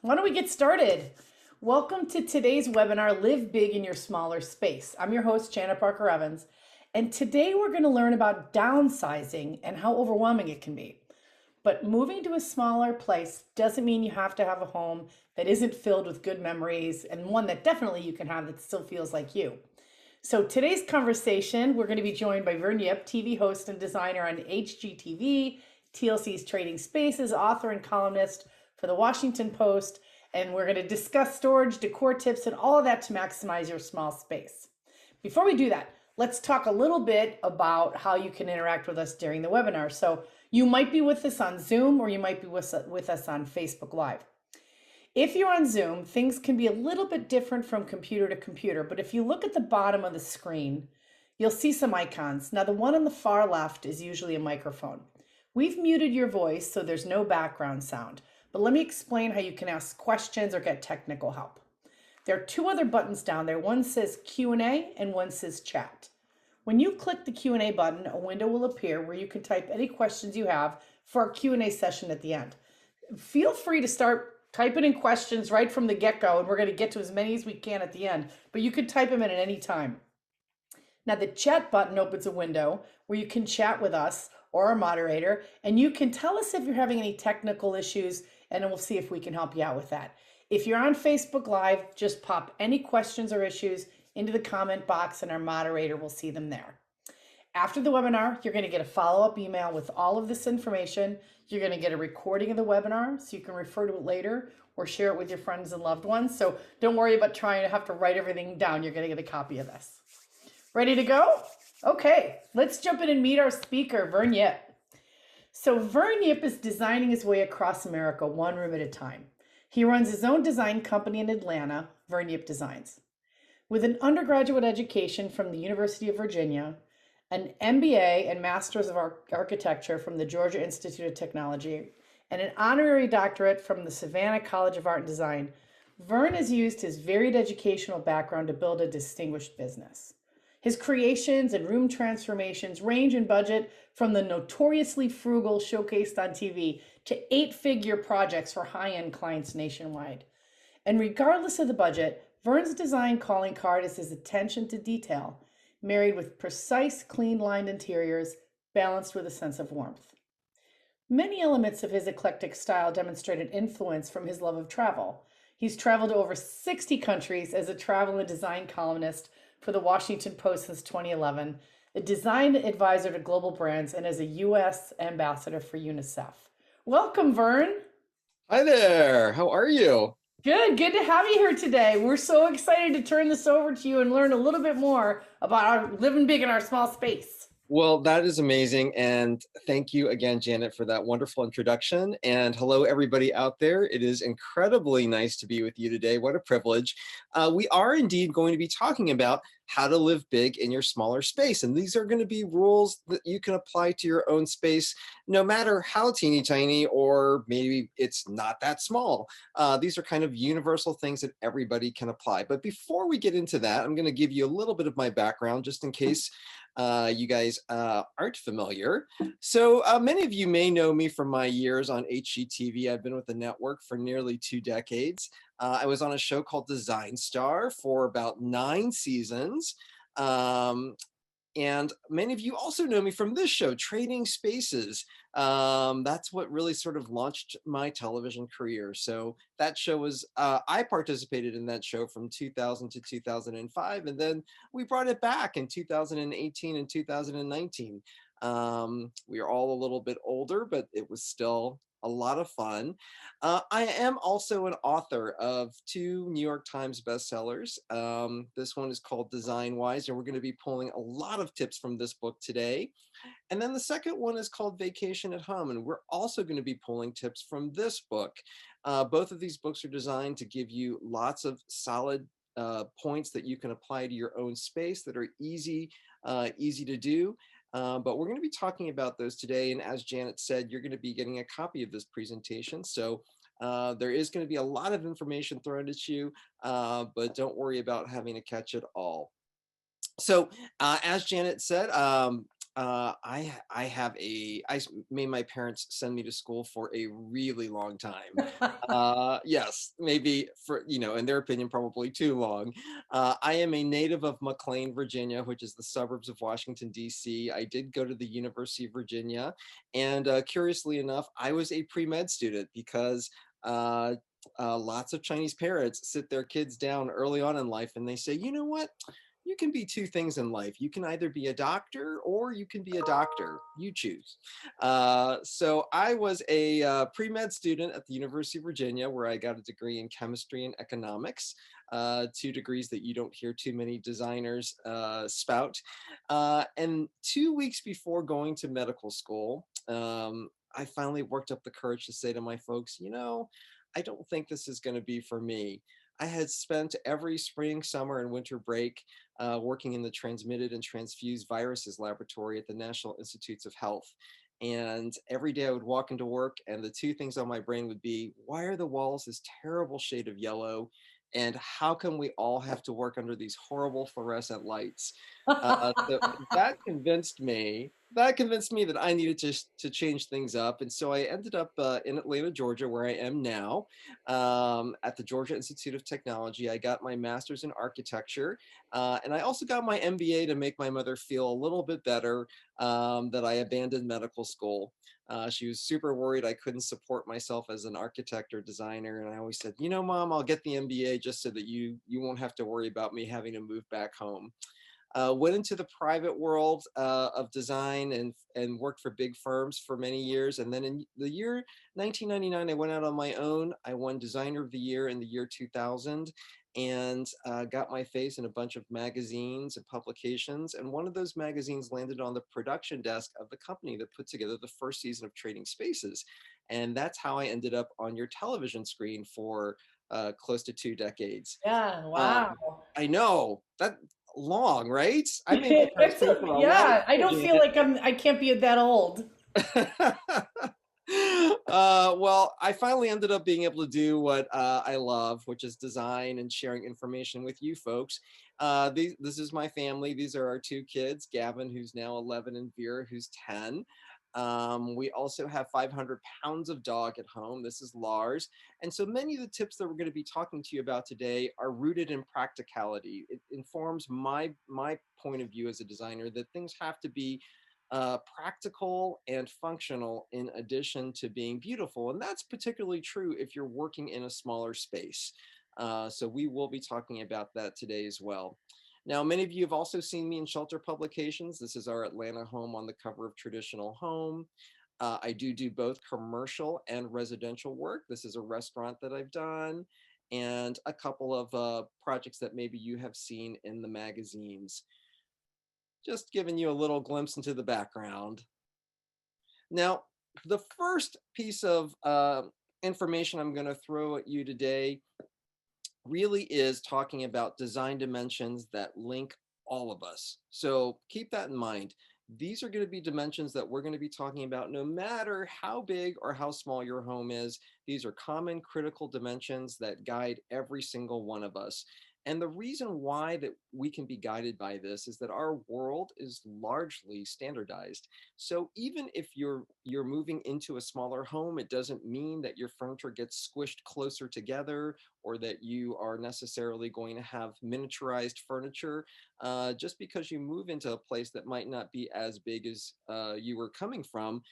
Why don't we get started? Welcome to today's webinar, Live Big in Your Smaller Space. I'm your host, Janet Parker Evans, and today we're going to learn about downsizing and how overwhelming it can be. But moving to a smaller place doesn't mean you have to have a home that isn't filled with good memories and one that definitely you can have that still feels like you. So today's conversation, we're going to be joined by Vern Yip, TV host and designer on HGTV TLC's Trading Spaces, author and columnist for the Washington Post, and we're going to discuss storage, decor tips, and all of that to maximize your small space. Before we do that, let's talk a little bit about how you can interact with us during the webinar. So you might be with us on Zoom or you might be with us on Facebook Live. If you're on Zoom, things can be a little bit different from computer to computer, but if you look at the bottom of the screen, you'll see some icons. Now, the one on the far left is usually a microphone. We've muted your voice so there's no background sound, but let me explain how you can ask questions or get technical help. There are two other buttons down there. One says Q&A and one says chat. When you click the Q&A button, a window will appear where you can type any questions you have for our Q&A session at the end. Feel free to start typing in questions right from the get-go, and we're going to get to as many as we can at the end, but you can type them in at any time. Now, the chat button opens a window where you can chat with us or our moderator, and you can tell us if you're having any technical issues, and then we'll see if we can help you out with that. If you're on Facebook Live, just pop any questions or issues into the comment box, and our moderator will see them there. After the webinar, you're going to get a follow-up email with all of this information. You're going to get a recording of the webinar so you can refer to it later or share it with your friends and loved ones. So don't worry about trying to have to write everything down. You're going to get a copy of this. Ready to go? Okay, let's jump in and meet our speaker, Vern Yip. So Vern Yip is designing his way across America one room at a time. He runs his own design company in Atlanta, Vern Yip Designs. With an undergraduate education from the University of Virginia, an MBA and Master's of Architecture from the Georgia Institute of Technology, and an honorary doctorate from the Savannah College of Art and Design, Vern has used his varied educational background to build a distinguished business. His creations and room transformations range in budget from the notoriously frugal showcased on TV to eight-figure projects for high-end clients nationwide. And regardless of the budget, Vern's design calling card is his attention to detail, married with precise, clean-lined interiors, balanced with a sense of warmth. Many elements of his eclectic style demonstrated influence from his love of travel. He's traveled to over 60 countries as a travel and design columnist for the Washington Post since 2011, a design advisor to global brands, and as a U.S. ambassador for UNICEF. Welcome, Vern. Hi there. How are you? Good to have you here today. We're so excited to turn this over to you and learn a little bit more about our living big in our small space. Well, that is amazing. And thank you again, Janet, for that wonderful introduction. And hello, everybody out there. It is incredibly nice to be with you today. What a privilege. We are indeed going to be talking about how to live big in your smaller space. And these are going to be rules that you can apply to your own space, no matter how teeny tiny or maybe it's not that small. These are kind of universal things that everybody can apply. But before we get into that, I'm going to give you a little bit of my background just in case you guys aren't familiar. So many of you may know me from my years on HGTV. I've been with the network for nearly 2 decades. I was on a show called Design Star for about 9 seasons. And many of you also know me from this show, Trading Spaces. That's what really sort of launched my television career. So that show was, I participated in that show from 2000 to 2005, and then we brought it back in 2018 and 2019. We are all a little bit older, but it was still a lot of fun. I am also an author of 2 New York Times bestsellers. This one is called Design Wise, and we're going to be pulling a lot of tips from this book today. And then the second one is called Vacation at Home, and we're also going to be pulling tips from this book. Both of these books are designed to give you lots of solid points that you can apply to your own space that are easy to do. But we're going to be talking about those today. And as Janet said, you're going to be getting a copy of this presentation. So there is going to be a lot of information thrown at you, but don't worry about having to catch it all. So as Janet said, made my parents send me to school for a really long time. Yes, maybe for, in their opinion, probably too long. I am a native of McLean, Virginia, which is the suburbs of Washington, D.C. I did go to the University of Virginia. And curiously enough, I was a pre-med student because uh, lots of Chinese parents sit their kids down early on in life and they say, you know what? You can be two things in life. You can either be a doctor or you can be a doctor. You choose. So I was a pre-med student at the University of Virginia, where I got a degree in chemistry and economics, two degrees that you don't hear too many designers spout. And 2 weeks before going to medical school, I finally worked up the courage to say to my folks, I don't think this is going to be for me. I had spent every spring, summer, and winter break working in the transmitted and transfused viruses laboratory at the National Institutes of Health. And every day I would walk into work, and the two things on my brain would be, why are the walls this terrible shade of yellow? And how come we all have to work under these horrible fluorescent lights? So that convinced me that I needed to change things up. And so I ended up in Atlanta, Georgia, where I am now, at the Georgia Institute of Technology. I got my master's in architecture, and I also got my MBA to make my mother feel a little bit better that I abandoned medical school. She was super worried I couldn't support myself as an architect or designer, and I always said, Mom, I'll get the MBA just so that you won't have to worry about me having to move back home. Went into the private world of design and worked for big firms for many years. And then in the year 1999, I went out on my own. I won Designer of the Year in the year 2000 and got my face in a bunch of magazines and publications. And one of those magazines landed on the production desk of the company that put together the first season of Trading Spaces. And that's how I ended up on your television screen for close to 2 decades. Yeah, Um, wow. I know that long, right? I made my parents pay for a lot of Yeah, I don't feel television. like I can't be that old. Well, I finally ended up being able to do what I love, which is design and sharing information with you folks. This is my family. These are our two kids, Gavin, who's now 11, and Vera, who's 10. We also have 500 pounds of dog at home. This is Lars. And so many of the tips that we're going to be talking to you about today are rooted in practicality. It informs my point of view as a designer that things have to be practical and functional in addition to being beautiful. And that's particularly true if you're working in a smaller space. So we will be talking about that today as well. Now, many of you have also seen me in shelter publications. This is our Atlanta home on the cover of Traditional Home. I do both commercial and residential work. This is a restaurant that I've done, and a couple of projects that maybe you have seen in the magazines. Just giving you a little glimpse into the background. Now, the first piece of information I'm going to throw at you today really is talking about design dimensions that link all of us. So keep that in mind. These are going to be dimensions that we're going to be talking about no matter how big or how small your home is. These are common critical dimensions that guide every single one of us. And the reason why that we can be guided by this is that our world is largely standardized. So even if you're moving into a smaller home, it doesn't mean that your furniture gets squished closer together or that you are necessarily going to have miniaturized furniture. Just because you move into a place that might not be as big as you were coming from,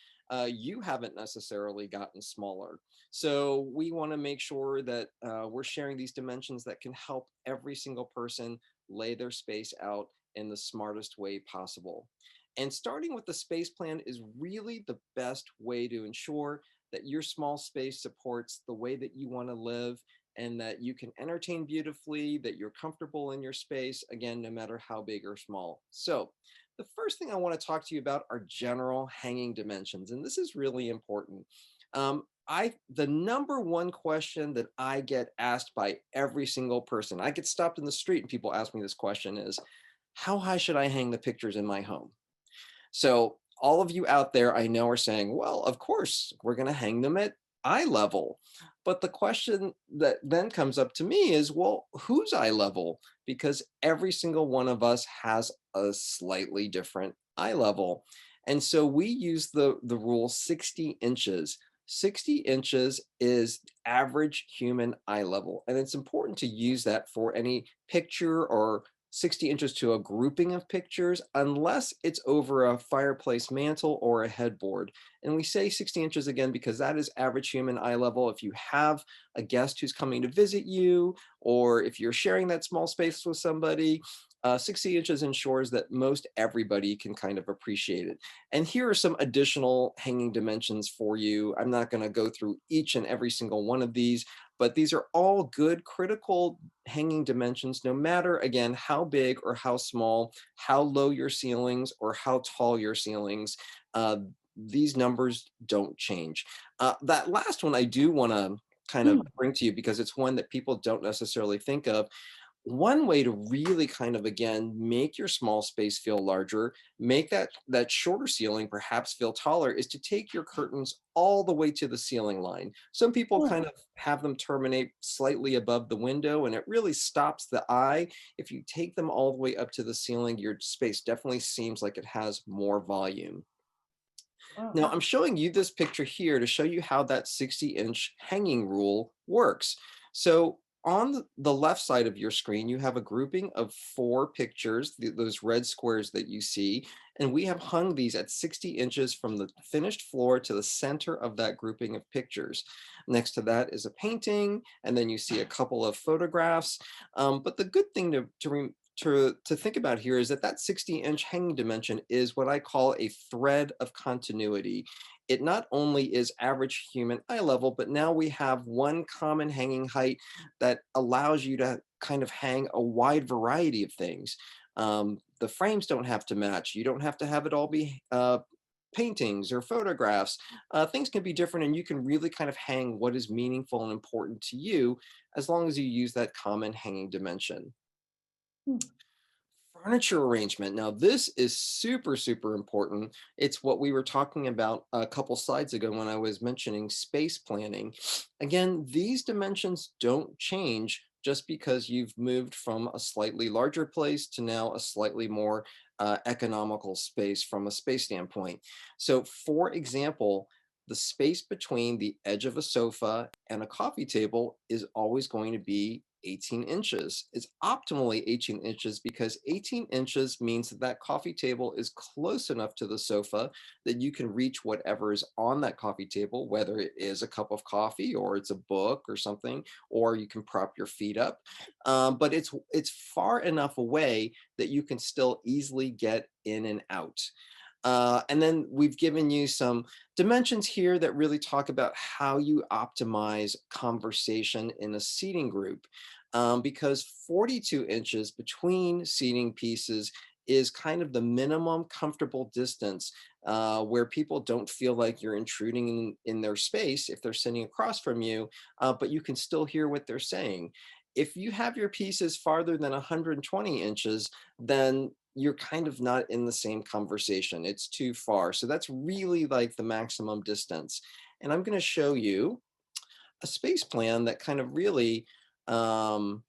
you haven't necessarily gotten smaller. So we want to make sure that we're sharing these dimensions that can help every single person lay their space out in the smartest way possible. And starting with the space plan is really the best way to ensure that your small space supports the way that you want to live and that you can entertain beautifully, that you're comfortable in your space, again, no matter how big or small. So the first thing I want to talk to you about are general hanging dimensions, and this is really important. The number one question that I get asked by every single person, I get stopped in the street and people ask me this question is, how high should I hang the pictures in my home? So all of you out there I know are saying, well, of course, we're going to hang them at eye level. But the question that then comes up to me is, well, whose eye level? Because every single one of us has a slightly different eye level. And so we use the rule 60 inches. 60 inches is average human eye level. And it's important to use that for any picture, or 60 inches to a grouping of pictures, unless it's over a fireplace mantle or a headboard. And we say 60 inches again because that is average human eye level. If you have a guest who's coming to visit you, or if you're sharing that small space with somebody, 60 inches ensures that most everybody can kind of appreciate it. And here are some additional hanging dimensions for you. I'm not going to go through each and every single one of these, but these are all good critical hanging dimensions, no matter, again, how big or how small, how low your ceilings or how tall your ceilings. These numbers don't change. That last one I do want to kind of Hmm. bring to you because it's one that people don't necessarily think of. One way to really kind of, again, make your small space feel larger, make that shorter ceiling perhaps feel taller, is to take your curtains all the way to the ceiling line. Some people Oh, kind of have them terminate slightly above the window, and it really stops the eye. If you take them all the way up to the ceiling, your space definitely seems like it has more volume. wow. Now, I'm showing you this picture here to show you how that 60-inch hanging rule works. So on the left side of your screen, you have a grouping of 4 pictures, those red squares that you see, and we have hung these at 60 inches from the finished floor to the center of that grouping of pictures. Next to that is a painting, and then you see a couple of photographs. But the good thing to think about here is that that 60-inch hanging dimension is what I call a thread of continuity. It not only is average human eye level, but now we have one common hanging height that allows you to kind of hang a wide variety of things. The frames don't have to match. You don't have to have it all be paintings or photographs. Things can be different, and you can really kind of hang what is meaningful and important to you, as long as you use that common hanging dimension. Hmm. Furniture arrangement. Now, this is super, super important. It's what we were talking about a couple slides ago when I was mentioning space planning. Again, these dimensions don't change just because you've moved from a slightly larger place to now a slightly more economical space from a space standpoint. So, for example, the space between the edge of a sofa and a coffee table is always going to be 18 inches. It's optimally 18 inches because 18 inches means that that coffee table is close enough to the sofa that you can reach whatever is on that coffee table, whether it is a cup of coffee or it's a book or something, or you can prop your feet up. But it's far enough away that you can still easily get in and out. And then we've given you some dimensions here that really talk about how you optimize conversation in a seating group. Because 42 inches between seating pieces is kind of the minimum comfortable distance where people don't feel like you're intruding in their space if they're sitting across from you, but you can still hear what they're saying. If you have your pieces farther than 120 inches, then you're kind of not in the same conversation. It's too far. So that's really like the maximum distance. And I'm going to show you a space plan that kind of really um,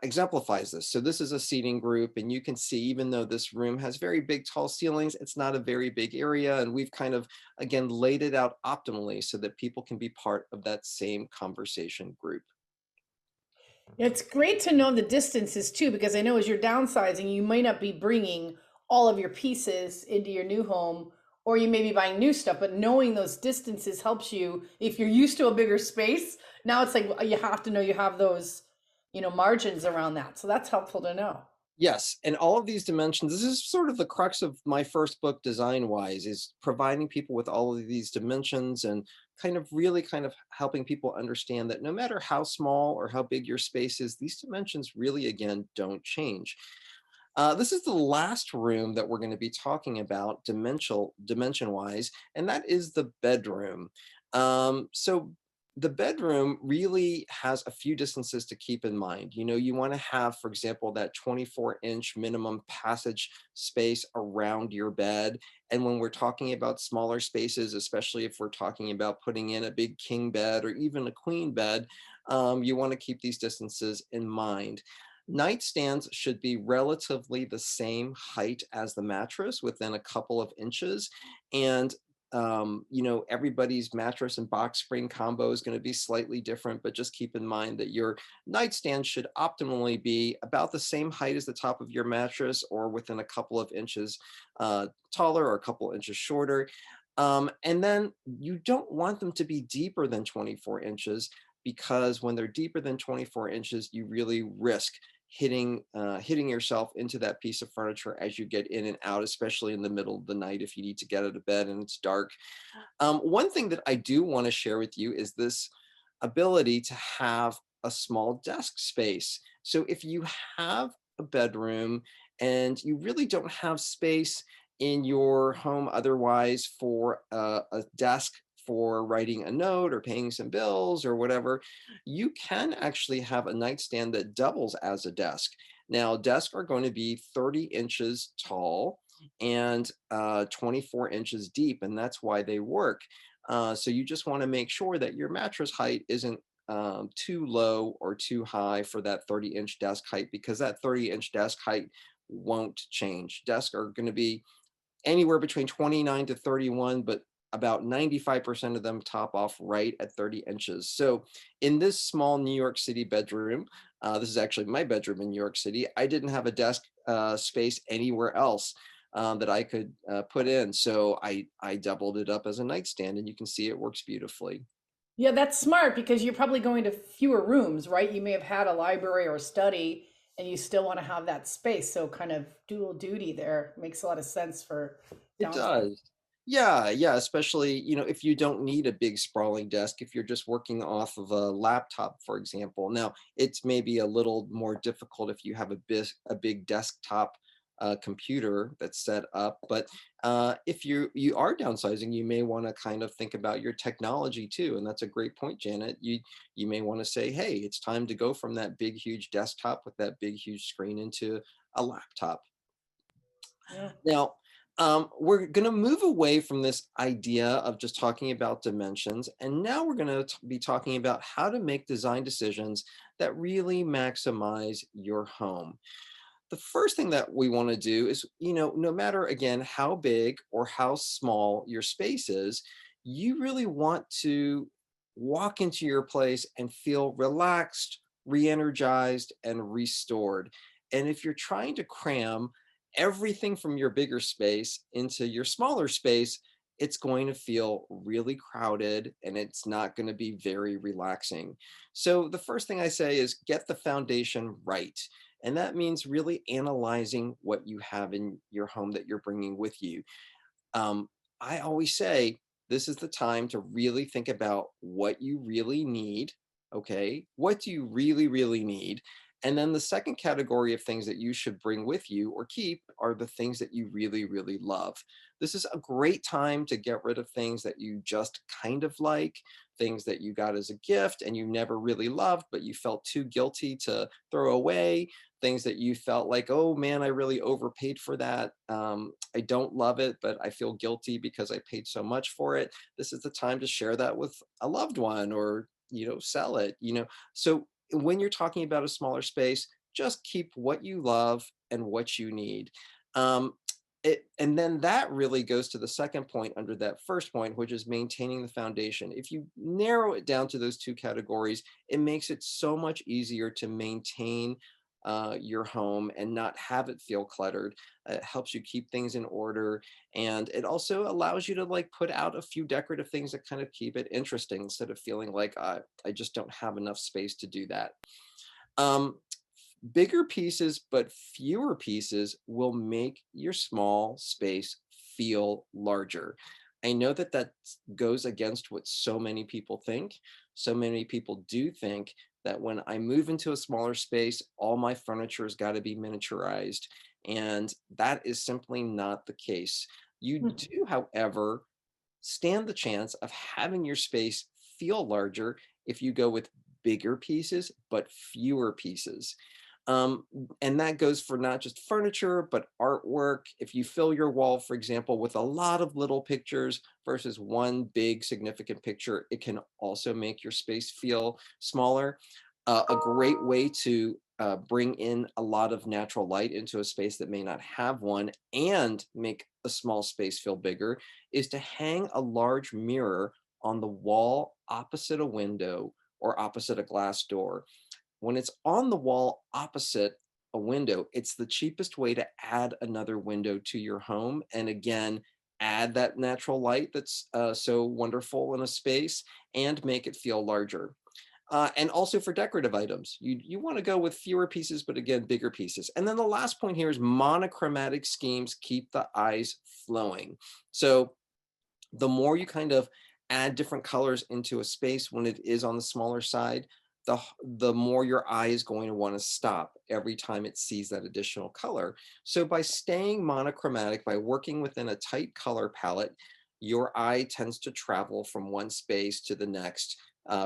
exemplifies this. So this is a seating group, and you can see, even though this room has very big, tall ceilings, it's not a very big area. And we've kind of, again, laid it out optimally so that people can be part of that same conversation group. It's great to know the distances too, because I know as you're downsizing, you might not be bringing all of your pieces into your new home, or you may be buying new stuff, but knowing those distances helps you. If you're used to a bigger space, now it's like you have to know you have those, margins around that. So that's helpful to know. Yes, and all of these dimensions, this is sort of the crux of my first book, Design Wise, is providing people with all of these dimensions and kind of really kind of helping people understand that no matter how small or how big your space is, these dimensions really, again, don't change. This is the last room that we're going to be talking about dimension wise, and that is the bedroom. So the bedroom really has a few distances to keep in mind. You want to have, for example, that 24-inch minimum passage space around your bed. And when we're talking about smaller spaces, especially if we're talking about putting in a big king bed or even a queen bed, you want to keep these distances in mind. Nightstands should be relatively the same height as the mattress, within a couple of inches. And everybody's mattress and box spring combo is going to be slightly different, but just keep in mind that your nightstand should optimally be about the same height as the top of your mattress, or within a couple of inches taller, or a couple inches shorter. And then you don't want them to be deeper than 24 inches, because when they're deeper than 24 inches, you really risk hitting yourself into that piece of furniture as you get in and out, especially in the middle of the night if you need to get out of bed and it's dark. One thing that I do want to share with you is this ability to have a small desk space. So if you have a bedroom and you really don't have space in your home otherwise for a desk for writing a note or paying some bills or whatever, you can actually have a nightstand that doubles as a desk. Now, desks are going to be 30 inches tall and 24 inches deep, and that's why they work. So you just want to make sure that your mattress height isn't too low or too high for that 30-inch desk height, because that 30-inch desk height won't change. Desks are going to be anywhere between 29 to 31, but about 95% of them top off right at 30 inches. So in this small New York City bedroom, this is actually my bedroom in New York City, I didn't have a desk space anywhere else that I could put in. So I doubled it up as a nightstand, and you can see it works beautifully. Yeah, that's smart because you're probably going to fewer rooms, right? You may have had a library or a study and you still want to have that space. So kind of dual duty there makes a lot of sense for It downsizing. does. Yeah, yeah, especially, if you don't need a big sprawling desk, if you're just working off of a laptop, for example. Now, it's maybe a little more difficult if you have a big desktop computer that's set up, but if you are downsizing, you may want to kind of think about your technology too, and that's a great point, Janet. You may want to say, hey, it's time to go from that big huge desktop with that big huge screen into a laptop. Yeah. Now, we're going to move away from this idea of just talking about dimensions, and now we're going to be talking about how to make design decisions that really maximize your home. The first thing that we want to do is, no matter again how big or how small your space is, you really want to walk into your place and feel relaxed, re-energized, and restored. And if you're trying to cram everything from your bigger space into your smaller space, it's going to feel really crowded and it's not going to be very relaxing. So the first thing I say is get the foundation right. And that means really analyzing what you have in your home that you're bringing with you. Um, I always say this is the time to really think about what you really need. Okay. What do you really, really need? And then the second category of things that you should bring with you or keep are the things that you really, really love. This is a great time to get rid of things that you just kind of like, things that you got as a gift and you never really loved, but you felt too guilty to throw away, things that you felt like, oh man, I really overpaid for that. I don't love it, but I feel guilty because I paid so much for it. This is the time to share that with a loved one, or, sell it, So when you're talking about a smaller space, just keep what you love and what you need. Um, and then that really goes to the second point under that first point, which is maintaining the foundation. If you narrow it down to those two categories, it makes it so much easier to maintain your home and not have it feel cluttered. It helps you keep things in order, and it also allows you to like put out a few decorative things that kind of keep it interesting instead of feeling like I just don't have enough space to do that. Um, Bigger pieces, but fewer pieces will make your small space feel larger. I know that that goes against what so many people think. So many people do think that when I move into a smaller space, all my furniture has got to be miniaturized. And that is simply not the case. You do, however, stand the chance of having your space feel larger if you go with bigger pieces, but fewer pieces. Um, and that goes for not just furniture, but artwork. If you fill your wall, for example, with a lot of little pictures versus one big significant picture, it can also make your space feel smaller. A great way to bring in a lot of natural light into a space that may not have one and make a small space feel bigger is to hang a large mirror on the wall opposite a window or opposite a glass door. When it's on the wall opposite a window, it's the cheapest way to add another window to your home. And again, add that natural light that's so wonderful in a space and make it feel larger. And also for decorative items, you want to go with fewer pieces, but again, bigger pieces. And then the last point here is monochromatic schemes keep the eyes flowing. So the more you kind of add different colors into a space when it is on the smaller side, the more your eye is going to want to stop every time it sees that additional color. So by staying monochromatic, by working within a tight color palette, your eye tends to travel from one space to the next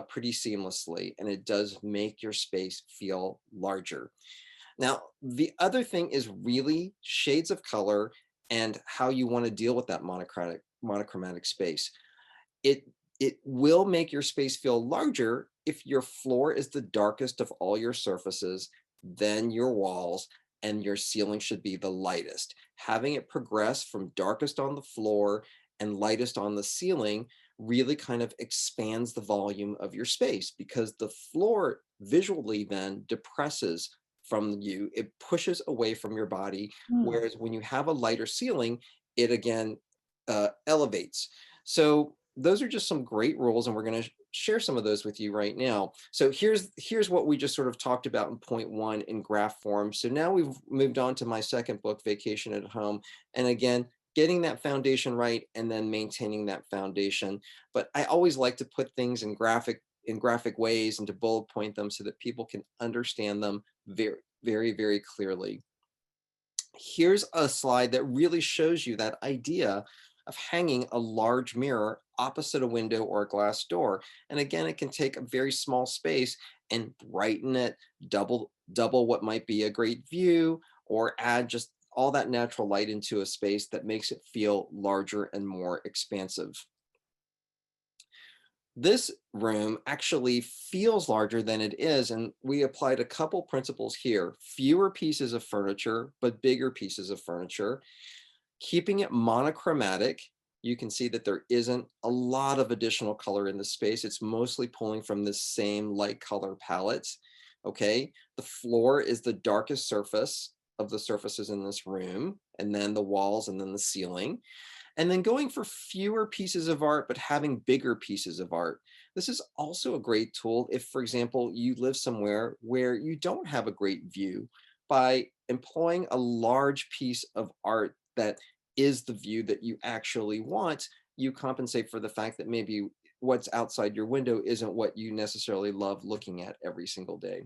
pretty seamlessly, and it does make your space feel larger. Now, the other thing is really shades of color and how you want to deal with that monochromatic space. It will make your space feel larger if your floor is the darkest of all your surfaces, then your walls, and your ceiling should be the lightest. Having it progress from darkest on the floor and lightest on the ceiling really kind of expands the volume of your space because the floor visually then depresses from you. It pushes away from your body. Hmm. Whereas when you have a lighter ceiling, it again elevates. So those are just some great rules, and we're going to share some of those with you right now. So here's what we just sort of talked about in point one in graph form. So now we've moved on to my second book, Vacation at Home. And again, getting that foundation right and then maintaining that foundation. But I always like to put things in graphic ways and to bullet point them so that people can understand them very, very, very clearly. Here's a slide that really shows you that idea of hanging a large mirror opposite a window or a glass door. And again, it can take a very small space and brighten it, double what might be a great view, or add just all that natural light into a space that makes it feel larger and more expansive. This room actually feels larger than it is, and we applied a couple principles here. Fewer pieces of furniture, but bigger pieces of furniture. Keeping it monochromatic, you can see that there isn't a lot of additional color in the space. It's mostly pulling from the same light color palettes. Okay, the floor is the darkest surface of the surfaces in this room, and then the walls, and then the ceiling. And then going for fewer pieces of art, but having bigger pieces of art. This is also a great tool if, for example, you live somewhere where you don't have a great view. By employing a large piece of art that is the view that you actually want, you compensate for the fact that maybe what's outside your window isn't what you necessarily love looking at every single day.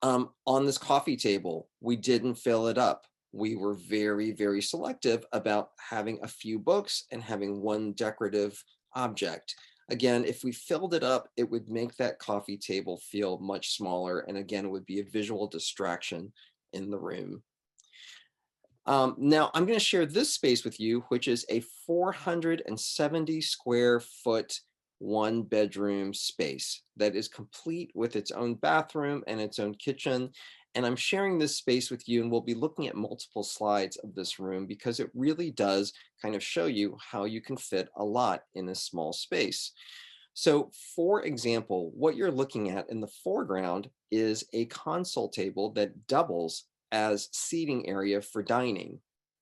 On this coffee table, we didn't fill it up. We were very, very selective about having a few books and having one decorative object. Again, if we filled it up, it would make that coffee table feel much smaller. And again, it would be a visual distraction in the room. Now, I'm going to share this space with you, which is a 470 square foot, one bedroom space that is complete with its own bathroom and its own kitchen. And I'm sharing this space with you, and we'll be looking at multiple slides of this room because it really does kind of show you how you can fit a lot in a small space. So for example, what you're looking at in the foreground is a console table that doubles as seating area for dining.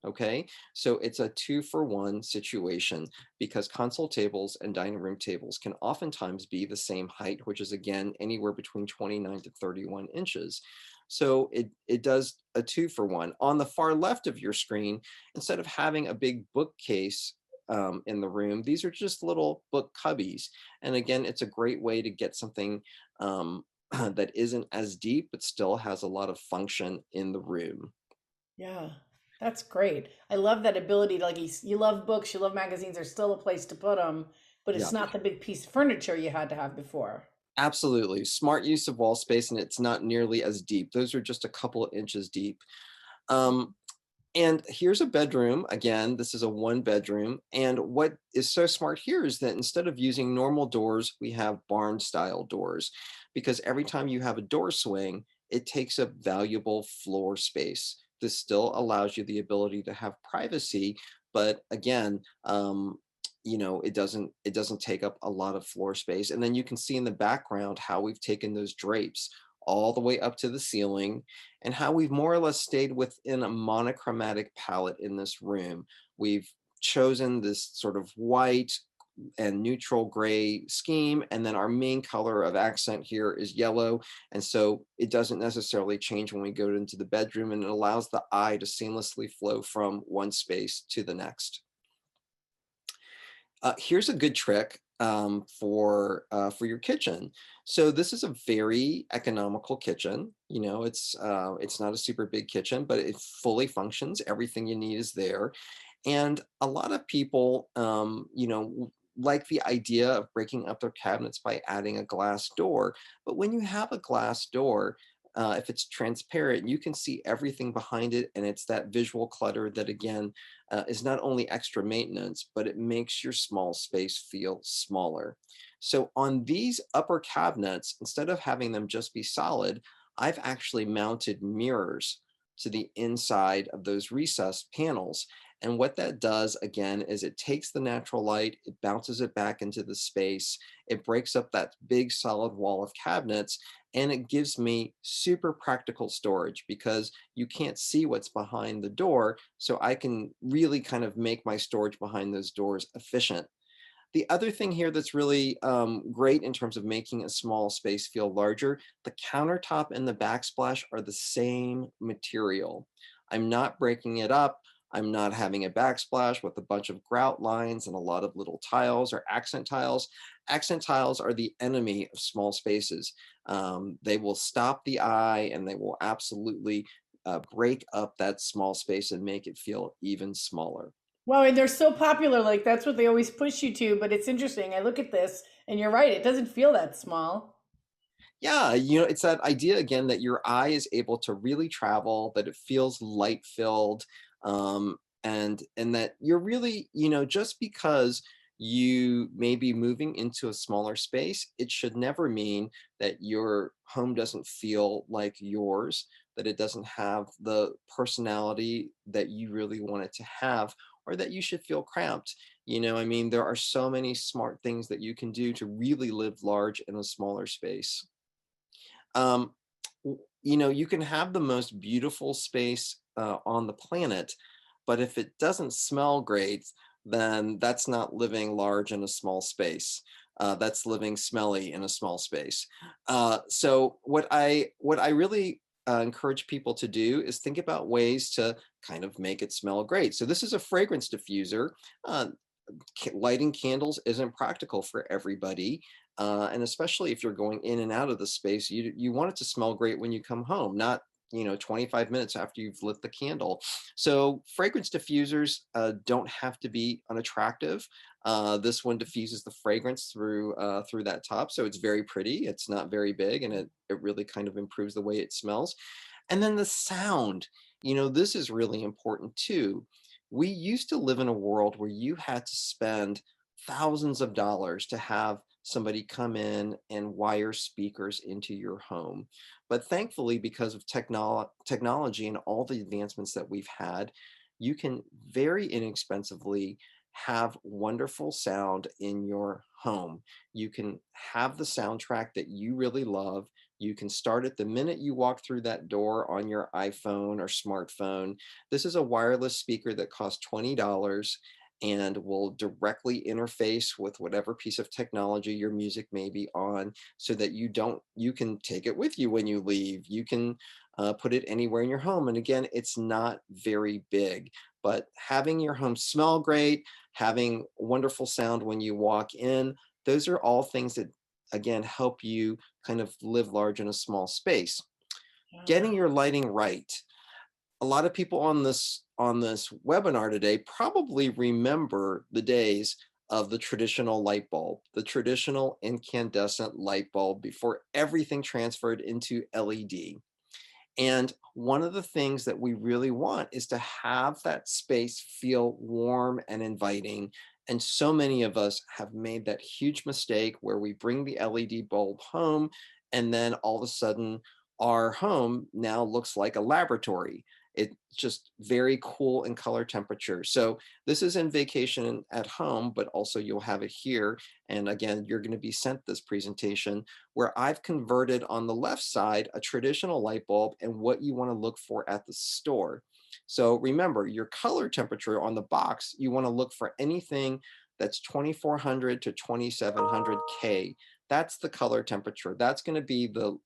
Okay, so it's a 2-for-1 situation because console tables and dining room tables can oftentimes be the same height, which is again anywhere between 29 to 31 inches. So it does a 2-for-1. On the far left of your screen, instead of having a big bookcase in the room, these are just little book cubbies. And again, it's a great way to get something that isn't as deep, but still has a lot of function in the room. Yeah, that's great. I love that ability to, like, you love books, you love magazines, there's still a place to put them, but it's Yeah, not the big piece of furniture you had to have before. absolutely. Smart use of wall space, and it's not nearly as deep. Those are just a couple of inches deep. Um, And here's a bedroom. Again, this is a one bedroom. And what is so smart here is that instead of using normal doors, we have barn style doors because every time you have a door swing, it takes up valuable floor space. This still allows you the ability to have privacy, but again, it doesn't take up a lot of floor space. And then you can see in the background how we've taken those drapes all the way up to the ceiling and how we've more or less stayed within a monochromatic palette in this room. We've chosen this sort of white and neutral gray scheme, and then our main color of accent here is yellow. And so it doesn't necessarily change when we go into the bedroom, and it allows the eye to seamlessly flow from one space to the next. Here's a good trick for your kitchen. So this is a very economical kitchen. It's not a super big kitchen, but it fully functions. Everything you need is there, and a lot of people, like the idea of breaking up their cabinets by adding a glass door. But when you have a glass door, if it's transparent, you can see everything behind it, and it's that visual clutter that again is not only extra maintenance, but it makes your small space feel smaller. So on these upper cabinets, instead of having them just be solid, I've actually mounted mirrors to the inside of those recessed panels. And what that does again is it takes the natural light, it bounces it back into the space, it breaks up that big solid wall of cabinets, and it gives me super practical storage because you can't see what's behind the door. So I can really kind of make my storage behind those doors efficient. The other thing here that's really great in terms of making a small space feel larger, the countertop and the backsplash are the same material. I'm not breaking it up. I'm not having a backsplash with a bunch of grout lines and a lot of little tiles or accent tiles. Accent tiles are the enemy of small spaces. They will stop the eye and they will absolutely break up that small space and make it feel even smaller. Wow, and they're so popular. Like that's what they always push you to. But it's interesting. I look at this, and you're right. It doesn't feel that small. Yeah, it's that idea again that your eye is able to really travel, that it feels light filled, and that you're really, just because you may be moving into a smaller space, it should never mean that your home doesn't feel like yours, that it doesn't have the personality that you really want it to have, or that you should feel cramped. I mean, there are so many smart things that you can do to really live large in a smaller space. um, you can have the most beautiful space on the planet, but if it doesn't smell great, then that's not living large in a small space. That's living smelly in a small space. So what I really encourage people to do is think about ways to kind of make it smell great. So this is a fragrance diffuser. Uh, Lighting candles isn't practical for everybody. And especially if you're going in and out of the space, you want it to smell great when you come home, not 25 minutes after you've lit the candle. So fragrance diffusers don't have to be unattractive. This one diffuses the fragrance through that top, so it's very pretty. It's not very big, and it really kind of improves the way it smells. And then the sound, this is really important too. We used to live in a world where you had to spend thousands of dollars to have somebody come in and wire speakers into your home. But thankfully, because of technology and all the advancements that we've had, you can very inexpensively have wonderful sound in your home. You can have the soundtrack that you really love. You can start it the minute you walk through that door on your iPhone or smartphone. This is a wireless speaker that costs $20 and will directly interface with whatever piece of technology your music may be on, so that you can take it with you when you leave. You can put it anywhere in your home. And again, it's not very big, but having your home smell great, having wonderful sound when you walk in, those are all things that again help you kind of live large in a small space. Getting your lighting right. A lot of people on this webinar today probably remember the days of the traditional light bulb, the traditional incandescent light bulb before everything transferred into LED. And one of the things that we really want is to have that space feel warm and inviting. And so many of us have made that huge mistake where we bring the LED bulb home, and then all of a sudden our home now looks like a laboratory. It's just very cool in color temperature. So this is in vacation at home, but also you'll have it here. And again, you're going to be sent this presentation where I've converted on the left side a traditional light bulb and what you want to look for at the store. So remember, your color temperature on the box, you want to look for anything that's 2400 to 2700 K. That's the color temperature. That's going to be the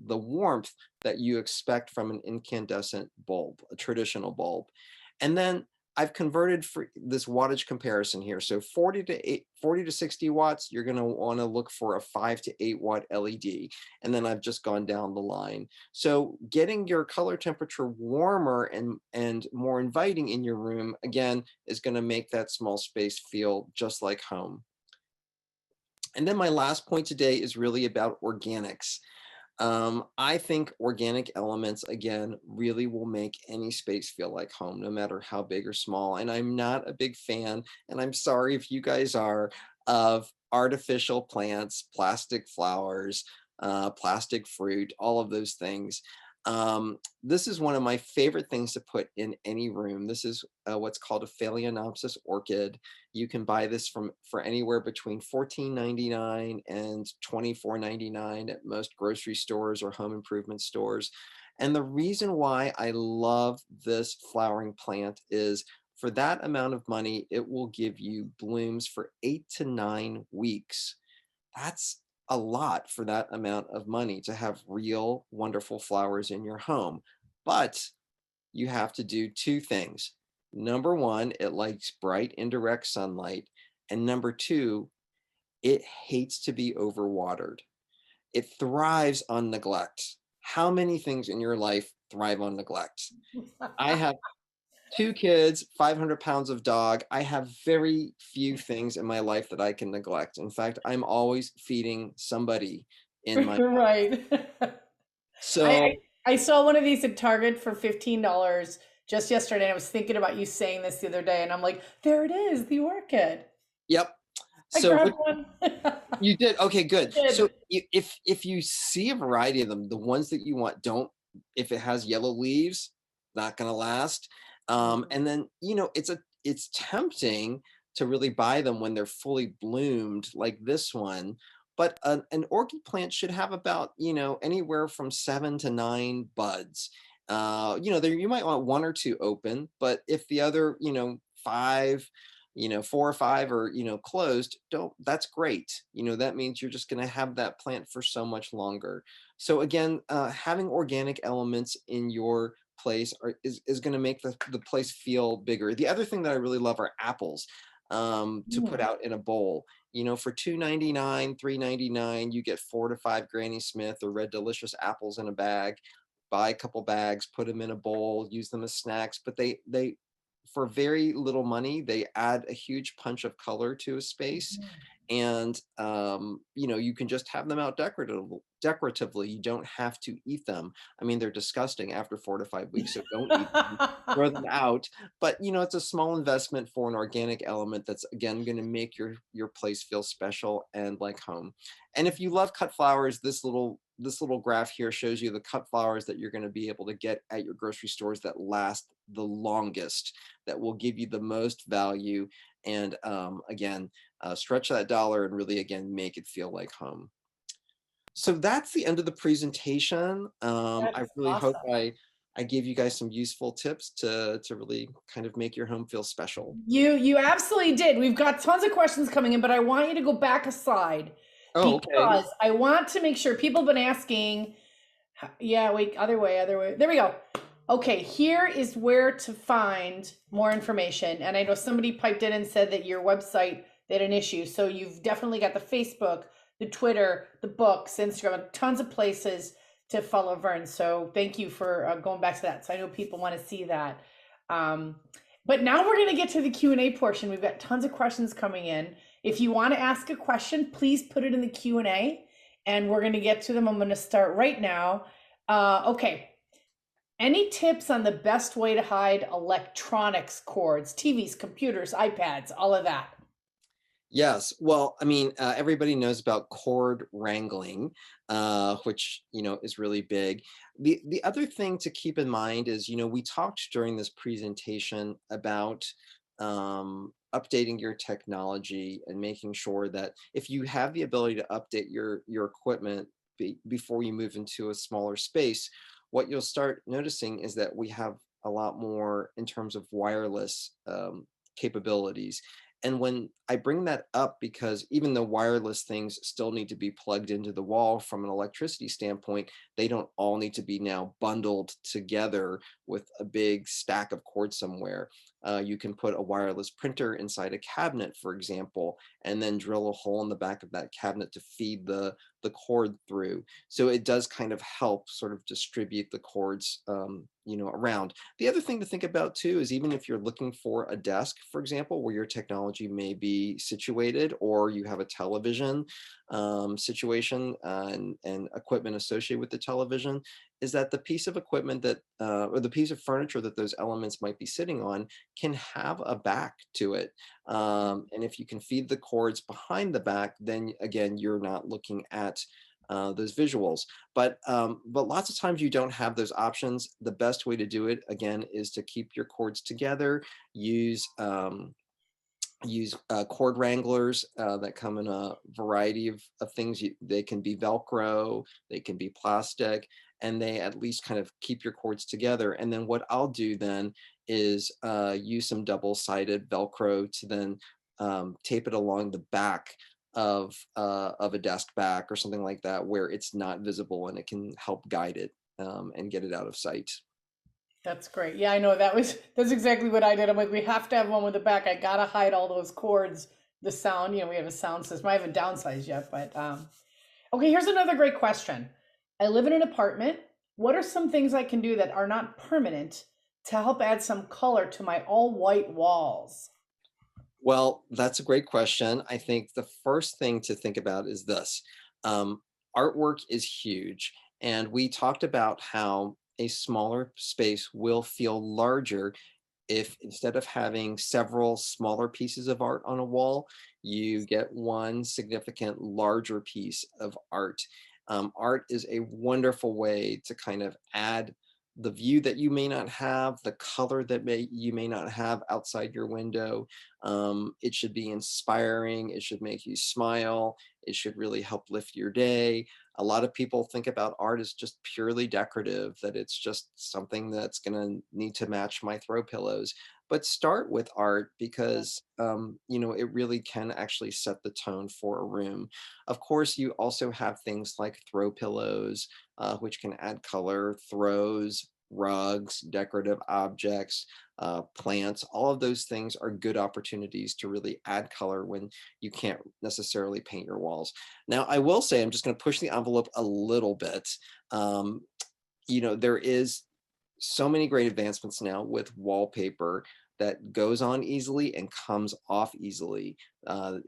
warmth that you expect from an incandescent bulb, a traditional bulb. And then I've converted for this wattage comparison here. So 40 to 60 watts, you're going to want to look for a 5 to 8 watt LED. And then I've just gone down the line. So getting your color temperature warmer and more inviting in your room, again, is going to make that small space feel just like home. And then my last point today is really about organics. I think organic elements, again, really will make any space feel like home, no matter how big or small. And I'm not a big fan, and I'm sorry if you guys are, of artificial plants, plastic flowers, plastic fruit, all of those things. This is one of my favorite things to put in any room. This is what's called a Phalaenopsis orchid. You can buy this for anywhere between $14.99 and $24.99 at most grocery stores or home improvement stores. And the reason why I love this flowering plant is for that amount of money, it will give you blooms for 8 to 9 weeks. That's a lot for that amount of money to have real wonderful flowers in your home. But you have to do two things. Number one, it likes bright indirect sunlight. And number two, it hates to be overwatered. It thrives on neglect. How many things in your life thrive on neglect? I have 2 kids, 500 pounds of dog. I have very few things in my life that I can neglect. In fact, I'm always feeding somebody in my Right. I, so I I saw one of these at Target for $15 just yesterday. And I was thinking about you saying this the other day, and I'm like, there it is, the orchid. yep. I So grabbed what one. you did, okay, good. So Did. if you see a variety of them, the ones that you want, don't, if it has yellow leaves, not going to last. Mm. And then, it's tempting to really buy them when they're fully bloomed like this one. But an orchid plant should have about, anywhere from 7 to 9 buds. There you might want one or two open, but if the other, five, 4 or 5 are, closed, don't, that's great. That means you're just going to have that plant for so much longer. So again, having organic elements in your place is going to make the place feel bigger. The other thing that I really love are apples, to put Mm. out in a bowl. For $2.99, $3.99, you get 4 to 5 Granny Smith or Red Delicious apples in a bag. Buy a couple bags, put them in a bowl, use them as snacks. But they for very little money, they add a huge punch of color to a space. And you can just have them out decoratively. You don't have to eat them. I mean, they're disgusting after 4 to 5 weeks, so don't eat them. Throw them out. But it's a small investment for an organic element that's again going to make your place feel special and like home. And if you love cut flowers, this little graph here shows you the cut flowers that you're going to be able to get at your grocery stores that last the longest, that will give you the most value, and again, stretch that dollar and really again make it feel like home. So that's the end of the presentation. That I is really hope awesome. I gave you guys some useful tips to really kind of make your home feel special. You absolutely did. We've got tons of questions coming in, but I want you to go back a slide Oh, okay. because I want to make sure people have been asking. Yeah, wait, other way, other way. There we go. Okay, here is where to find more information. And I know somebody piped in and said that your website they had an issue. So you've definitely got the Facebook, the Twitter, the books, Instagram, tons of places to follow Vern. So thank you for going back to that. So I know people want to see that. Um, but now we're going to get to the Q&A portion. We've got tons of questions coming in. If you want to ask a question, please put it in the Q&A and we're going to get to them. I'm going to start right now. Okay. Any tips on the best way to hide electronics cords, TVs, computers, iPads, all of that? Yes. Well, I mean, everybody knows about cord wrangling, which is really big. The other thing to keep in mind is, we talked during this presentation about updating your technology and making sure that if you have the ability to update your equipment before you move into a smaller space, what you'll start noticing is that we have a lot more in terms of wireless capabilities. And when I bring that up, because even though wireless things still need to be plugged into the wall from an electricity standpoint, they don't all need to be now bundled together with a big stack of cord somewhere. You can put a wireless printer inside a cabinet, for example, and then drill a hole in the back of that cabinet to feed the cord through. So it does kind of help sort of distribute the cords, around. The other thing to think about too is even if you're looking for a desk, for example, where your technology may be situated, or you have a television situation and equipment associated with the television, is that the piece of equipment that or the piece of furniture that those elements might be sitting on can have a back to it. And if you can feed the cords behind the back, then again, you're not looking at those visuals. But lots of times you don't have those options. The best way to do it again is to keep your cords together. Use cord wranglers that come in a variety of things. They can be Velcro, they can be plastic, and they at least kind of keep your cords together. And then what I'll do then is use some double-sided Velcro to then tape it along the back of a desk back or something like that, where it's not visible and it can help guide it and get it out of sight. That's great. Yeah, I know that's exactly what I did. I'm like, we have to have one with the back. I gotta hide all those cords, the sound. We have a sound system. I haven't downsized yet, but okay, here's another great question. I live in an apartment. What are some things I can do that are not permanent to help add some color to my all white walls? Well, that's a great question. I think the first thing to think about is this. Um, Artwork is huge. And we talked about how a smaller space will feel larger if instead of having several smaller pieces of art on a wall, you get one significant larger piece of art. Art is a wonderful way to kind of add the view that you may not have, the color that you may not have outside your window. It should be inspiring. It should make you smile. It should really help lift your day. A lot of people think about art as just purely decorative, that it's just something that's going to need to match my throw pillows. But start with art because, it really can actually set the tone for a room. Of course, you also have things like throw pillows, which can add color, throws, rugs, decorative objects, plants. All of those things are good opportunities to really add color when you can't necessarily paint your walls. Now, I will say, I'm just going to push the envelope a little bit. Um, there is so many great advancements now with wallpaper that goes on easily and comes off easily. Gone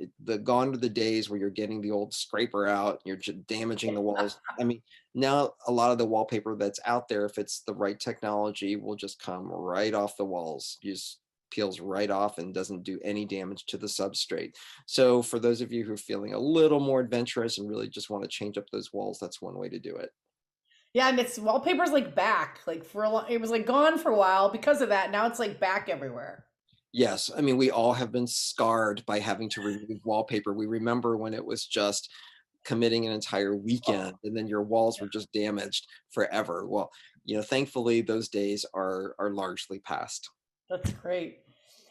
are the days where you're getting the old scraper out, and you're just damaging the walls. I mean, now a lot of the wallpaper that's out there, if it's the right technology, will just come right off the walls. Just peels right off and doesn't do any damage to the substrate. So for those of you who are feeling a little more adventurous and really just want to change up those walls, that's one way to do it. Yeah, and it's wallpaper's like back. Like for a long, it was like gone for a while because of that. Now it's like back everywhere. Yes, I mean, we all have been scarred by having to remove wallpaper. We remember when it was just committing an entire weekend and then your walls were just damaged forever. Well, thankfully those days are largely past. That's great.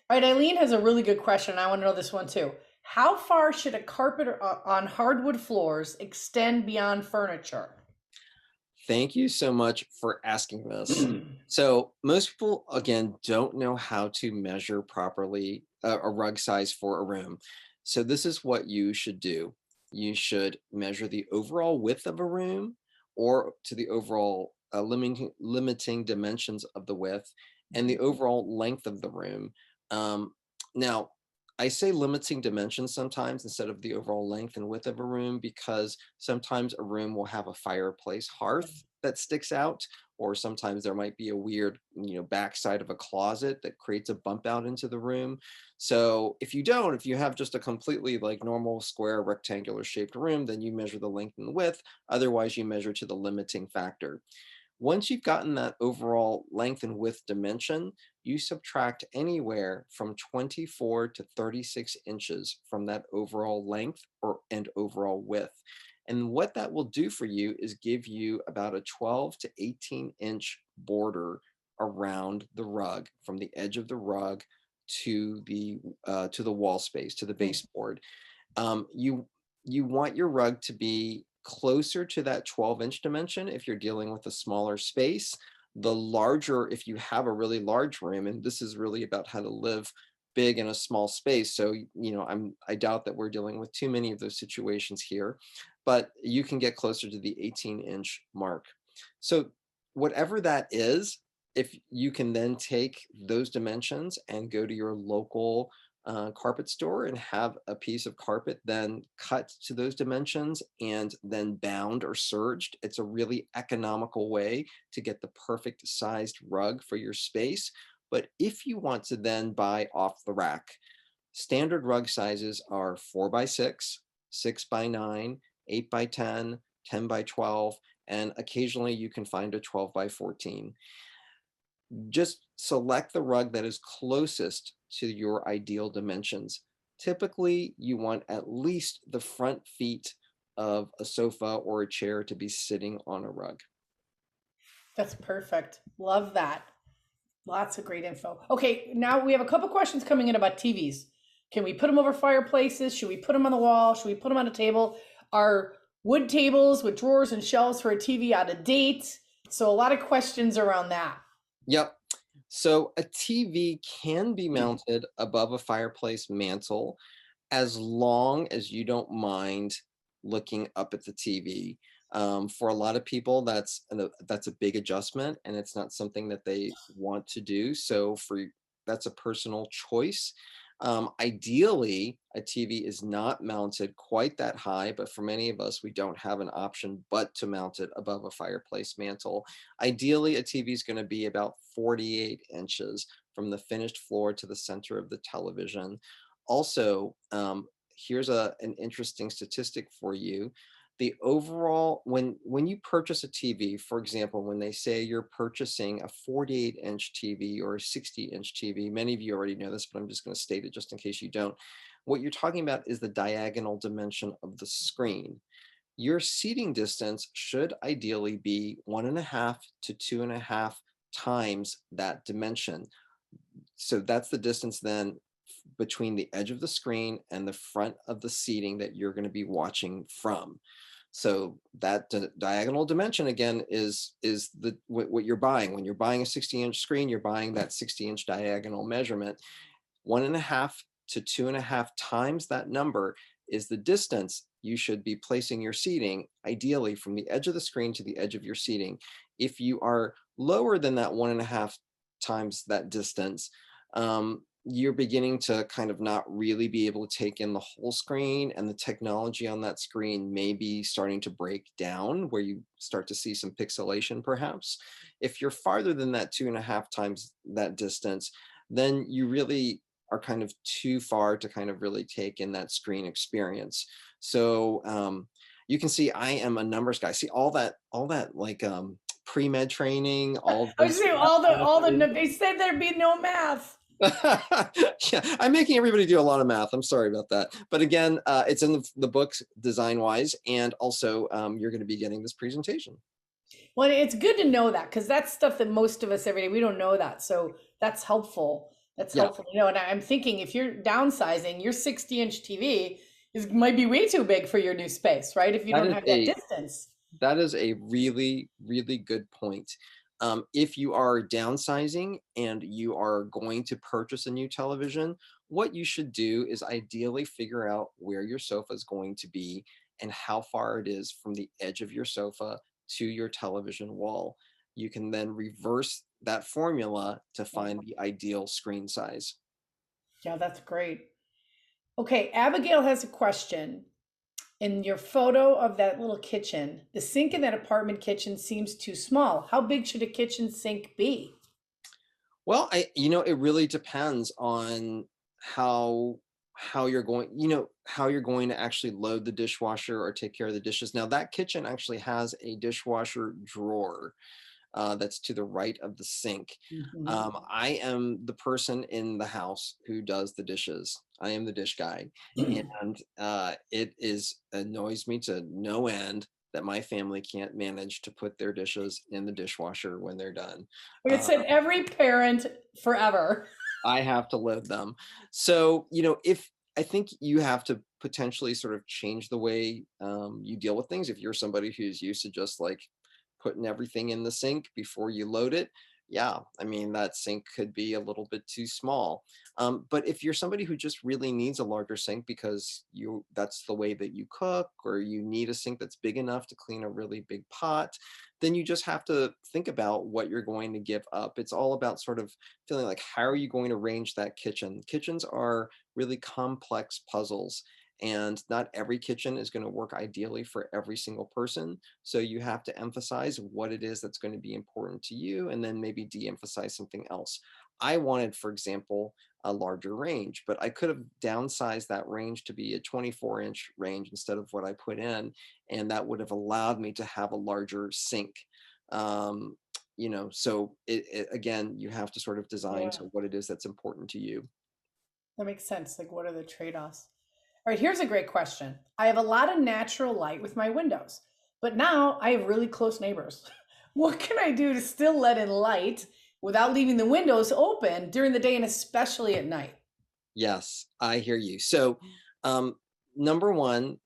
All right, Eileen has a really good question. I want to know this one too. How far should a carpet on hardwood floors extend beyond furniture? Thank you so much for asking this. So most people, again, don't know how to measure properly a rug size for a room. So this is what you should do. You should measure the overall width of a room or to the overall limiting dimensions of the width and the overall length of the room. Now, I say limiting dimensions sometimes instead of the overall length and width of a room because sometimes a room will have a fireplace hearth that sticks out, or sometimes there might be a weird, backside of a closet that creates a bump out into the room. So if you have just a completely like normal square rectangular shaped room, then you measure the length and the width. Otherwise, you measure to the limiting factor. Once you've gotten that overall length and width dimension, you subtract anywhere from 24 to 36 inches from that overall length and overall width. And what that will do for you is give you about a 12 to 18-inch border around the rug, from the edge of the rug to the wall space, to the Mm. baseboard. You want your rug to be closer to that 12-inch dimension if you're dealing with a smaller space. The larger, if you have a really large room, and this is really about how to live big in a small space. So, I doubt that we're dealing with too many of those situations here, but you can get closer to the 18-inch mark. So, whatever that is, if you can then take those dimensions and go to your local carpet store and have a piece of carpet then cut to those dimensions and then bound or serged. It's a really economical way to get the perfect sized rug for your space. But if you want to then buy off the rack, standard rug sizes are 4 by 6, 6 by 9, 8 by 10, 10 by 12, and occasionally you can find a 12 by 14. Just select the rug that is closest to your ideal dimensions. Typically, you want at least the front feet of a sofa or a chair to be sitting on a rug. That's perfect. Love that. Lots of great info. Okay, now we have a couple questions coming in about TVs. Can we put them over fireplaces? Should we put them on the wall? Should we put them on a table? Are wood tables with drawers and shelves for a TV out of date? So a lot of questions around that. Yep. So a TV can be mounted above a fireplace mantle as long as you don't mind looking up at the TV. For a lot of people, that's a big adjustment, and it's not something that they want to do. So that's a personal choice. Ideally, a TV is not mounted quite that high, but for many of us, we don't have an option but to mount it above a fireplace mantle. Ideally, a TV is going to be about 48 inches from the finished floor to the center of the television. Also, here's an interesting statistic for you. The overall, when you purchase a TV, for example, when they say you're purchasing a 48-inch TV or a 60-inch TV, many of you already know this, but I'm just going to state it just in case you don't. What you're talking about is the diagonal dimension of the screen. Your seating distance should ideally be 1.5 to 2.5 times that dimension. So that's the distance then between the edge of the screen and the front of the seating that you're going to be watching from. So that diagonal dimension again is what you're buying. When you're buying a 60-inch screen, you're buying that 60-inch diagonal measurement. 1.5 to 2.5 times that number is the distance you should be placing your seating, ideally from the edge of the screen to the edge of your seating. If you are lower than that 1.5 times that distance, you're beginning to kind of not really be able to take in the whole screen, and the technology on that screen may be starting to break down where you start to see some pixelation perhaps. If you're farther than that 2.5 times that distance, then you really are kind of too far to kind of really take in that screen experience. So you can see I am a numbers guy. See all that like pre-med training, all I was those saying all the they said there'd be no math. yeah, I'm making everybody do a lot of math. I'm sorry about that. But again, it's in the books design wise, and also you're going to be getting this presentation. Well, it's good to know that because that's stuff that most of us every day we don't know that. So that's helpful. That's Yeah, helpful to know. And I'm thinking if you're downsizing, your 60-inch TV might be way too big for your new space, right? If you that don't is have that a distance. that is a really, really good point. If you are downsizing and you are going to purchase a new television, what you should do is ideally figure out where your sofa is going to be and how far it is from the edge of your sofa to your television wall. You can then reverse that formula to find the ideal screen size. Yeah, that's great. Okay, Abigail has a question. In your photo of that little kitchen, the sink in that apartment kitchen seems too small. How big should a kitchen sink be? Well, it really depends on how how you're going, how you're going to actually load the dishwasher or take care of the dishes. Now, that kitchen actually has a dishwasher drawer that's to the right of the sink. Mhm. I am the person in the house who does the dishes. I am the dish guy, and it is annoys me to no end that my family can't manage to put their dishes in the dishwasher when they're done. Like I Uh, said, every parent forever. I have to load them. So, if I think you have to potentially sort of change the way you deal with things. If you're somebody who's used to just like putting everything in the sink before you load it, yeah, I mean, that sink could be a little bit too small. But if you're somebody who just really needs a larger sink because that's the way that you cook, or you need a sink that's big enough to clean a really big pot, then you just have to think about what you're going to give up. It's all about sort of feeling like, how are you going to arrange that kitchen? Kitchens are really complex puzzles, and not every kitchen is going to work ideally for every single person. So you have to emphasize what it is that's going to be important to you, and then maybe de-emphasize something else. I wanted, for example, a larger range, but I could have downsized that range to be a 24-inch range instead of what I put in, and that would have allowed me to have a larger sink. Um, so again, you have to sort of design Yeah, to what it is that's important to you. that makes sense. Like, what are the trade-offs? All right, here's a great question. I have a lot of natural light with my windows, but now I have really close neighbors. What can I do to still let in light without leaving the windows open during the day and especially at night? Yes, I hear you. So, um, number one,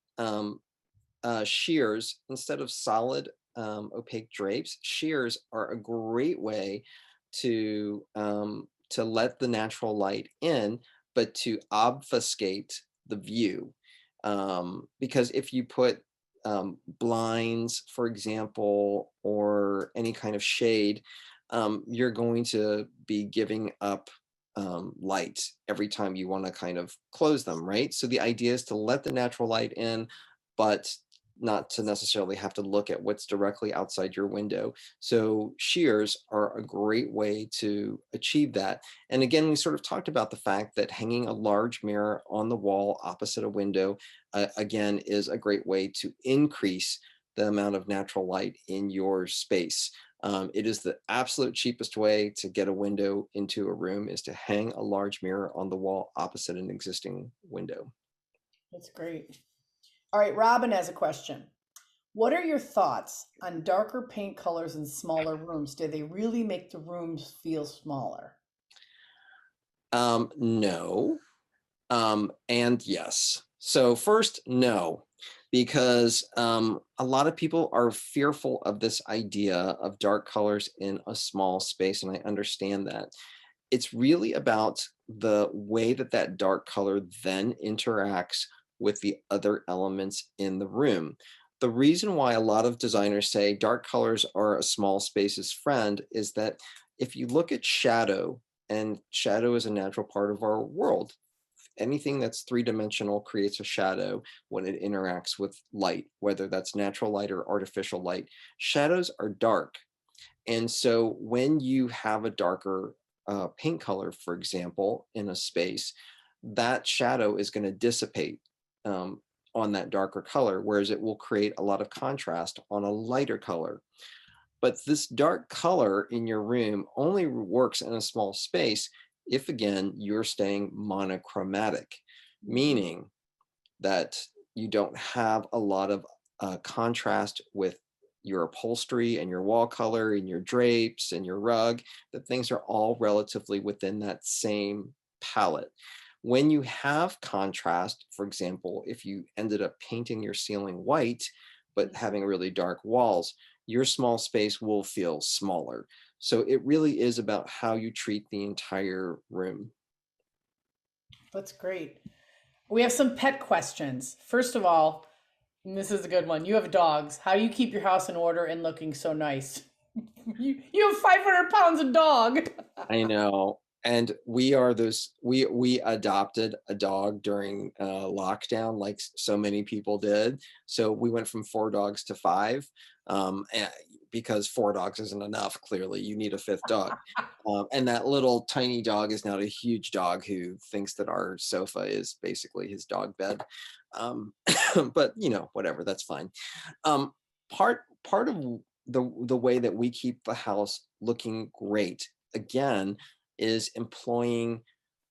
shears, instead of solid opaque drapes, shears are a great way to let the natural light in, but to obfuscate the view. Because if you put blinds, for example, or any kind of shade, you're going to be giving up light every time you want to kind of close them, right? So the idea is to let the natural light in, but not to necessarily have to look at what's directly outside your window. So shears are a great way to achieve that. And again, we sort of talked about the fact that hanging a large mirror on the wall opposite a window, again, is a great way to increase the amount of natural light in your space. It is the absolute cheapest way to get a window into a room, is to hang a large mirror on the wall opposite an existing window. That's great. All right, Robin has a question. What are your thoughts on darker paint colors in smaller rooms? Do they really make the rooms feel smaller? No, and yes. So first, no, because a lot of people are fearful of this idea of dark colors in a small space, and I understand that. It's really about the way that that dark color then interacts with the other elements in the room. The reason why a lot of designers say dark colors are a small space's friend is that if you look at shadow, and shadow is a natural part of our world, anything that's three-dimensional creates a shadow when it interacts with light, whether that's natural light or artificial light. Shadows are dark. And so when you have a darker paint color, for example, in a space, that shadow is going to dissipate um, on that darker color, whereas it will create a lot of contrast on a lighter color. But this dark color in your room only works in a small space if, again, you're staying monochromatic, Mhm. meaning that you don't have a lot of contrast with your upholstery and your wall color and your drapes and your rug, that things are all relatively within that same palette. When you have contrast, for example, if you ended up painting your ceiling white, but having really dark walls, your small space will feel smaller. So it really is about how you treat the entire room. That's great. We have some pet questions. First of all, and this is a good one. You have dogs. How do you keep your house in order and looking so nice? You have 500 pounds of dog. I know. And we are those we adopted a dog during lockdown, like so many people did. So we went from 4 dogs to 5, because 4 dogs isn't enough. Clearly, you need a fifth dog. And that little tiny dog is now a huge dog who thinks that our sofa is basically his dog bed. Um, but whatever, that's fine. Um, part of the way that we keep the house looking great, again, is employing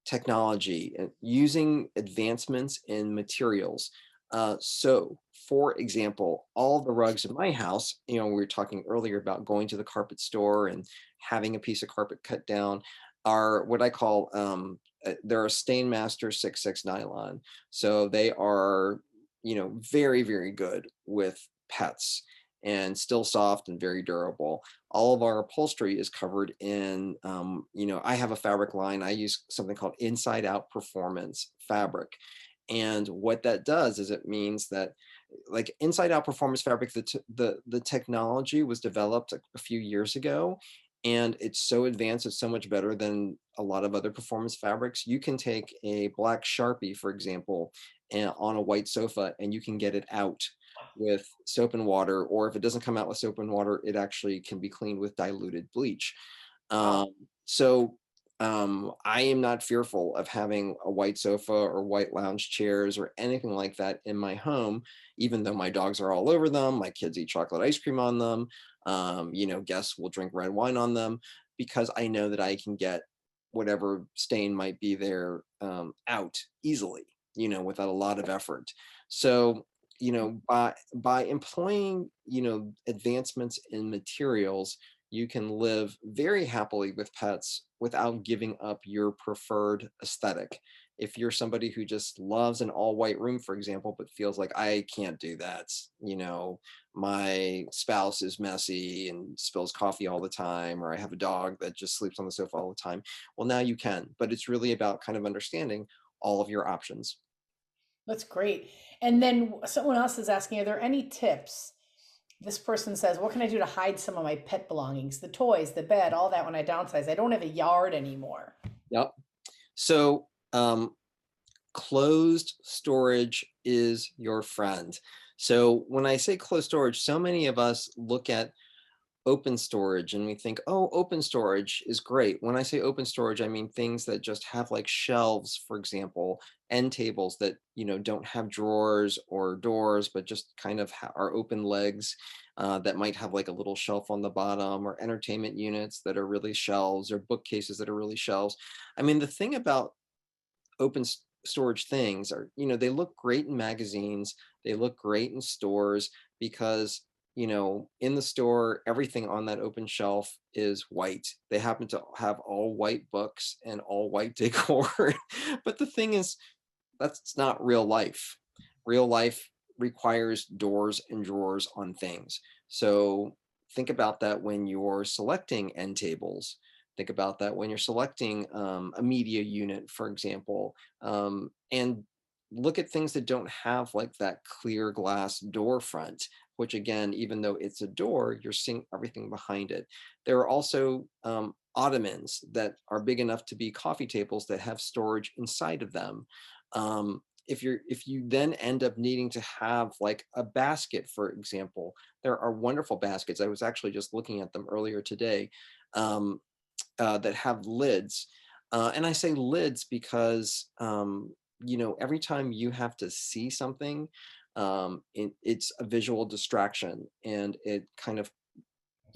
technology and using advancements in materials. So, for example, all the rugs in my house, we were talking earlier about going to the carpet store and having a piece of carpet cut down, are what I call they're a Stainmaster 6/6 nylon. So they are, very, very good with pets and still soft and very durable. All of our upholstery is covered in, I have a fabric line. I use something called Inside Out Performance fabric. And what that does is it means that, like, Inside Out Performance fabric, the technology was developed a few years ago, and it's so advanced, it's so much better than a lot of other performance fabrics. You can take a black Sharpie, for example, and on a white sofa, and you can get it out with soap and water, or if it doesn't come out with soap and water, it actually can be cleaned with diluted bleach. Wow. So I am not fearful of having a white sofa or white lounge chairs or anything like that in my home, even though my dogs are all over them. My kids eat chocolate ice cream on them. Guests will drink red wine on them, because I know that I can get whatever stain might be there out easily, without a lot of effort. So, by employing, advancements in materials, you can live very happily with pets without giving up your preferred aesthetic. If you're somebody who just loves an all white room, for example, but feels like I can't do that, my spouse is messy and spills coffee all the time, or I have a dog that just sleeps on the sofa all the time. Well, now you can, but it's really about kind of understanding all of your options. That's great. And then someone else is asking, are there any tips? This person says, what can I do to hide some of my pet belongings, the toys, the bed, all that when I downsize? I don't have a yard anymore. Yep. So, closed storage is your friend. So when I say closed storage, so many of us look at open storage and we think, oh, open storage is great. When I say open storage, I mean things that just have, like, shelves, for example, end tables that, don't have drawers or doors, but just kind of are open legs, that might have like a little shelf on the bottom, or entertainment units that are really shelves, or bookcases that are really shelves. I mean, the thing about storage things are, they look great in magazines, they look great in stores, because, in the store, everything on that open shelf is white. They happen to have all white books and all white decor. But the thing is, that's not real life. Real life requires doors and drawers on things. So think about that when you're selecting end tables. Think about that when you're selecting a media unit, for example, and look at things that don't have, like, that clear glass door front, which, again, even though it's a door, you're seeing everything behind it. There are also ottomans that are big enough to be coffee tables that have storage inside of them. If you then end up needing to have, like, a basket, for example, there are wonderful baskets. I was actually just looking at them earlier today, um, that have lids. And I say lids because, every time you have to see something, it's a visual distraction, and it kind of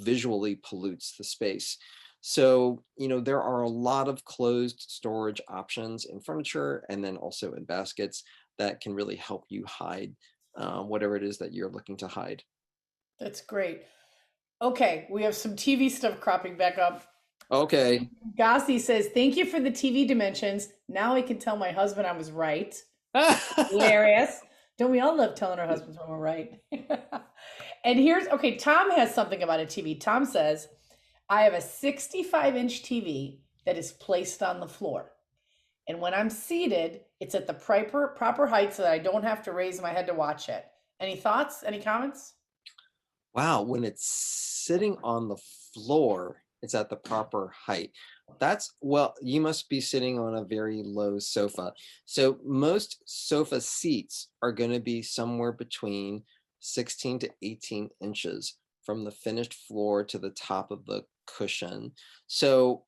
visually pollutes the space. So, there are a lot of closed storage options in furniture, and then also in baskets, that can really help you hide whatever it is that you're looking to hide. That's great. Okay, we have some TV stuff cropping back up. Okay. Gossi says, thank you for the TV dimensions. Now I can tell my husband I was right. Hilarious. Don't we all love telling our husbands when we're right? And here's, okay, Tom has something about a TV. Tom says, I have a 65-inch TV that is placed on the floor. And when I'm seated, it's at the proper height so that I don't have to raise my head to watch it. Any thoughts? Any comments? Wow, when it's sitting on the floor, it's at the proper height. Well, you must be sitting on a very low sofa. So most sofa seats are going to be somewhere between 16 to 18 inches from the finished floor to the top of the cushion. So,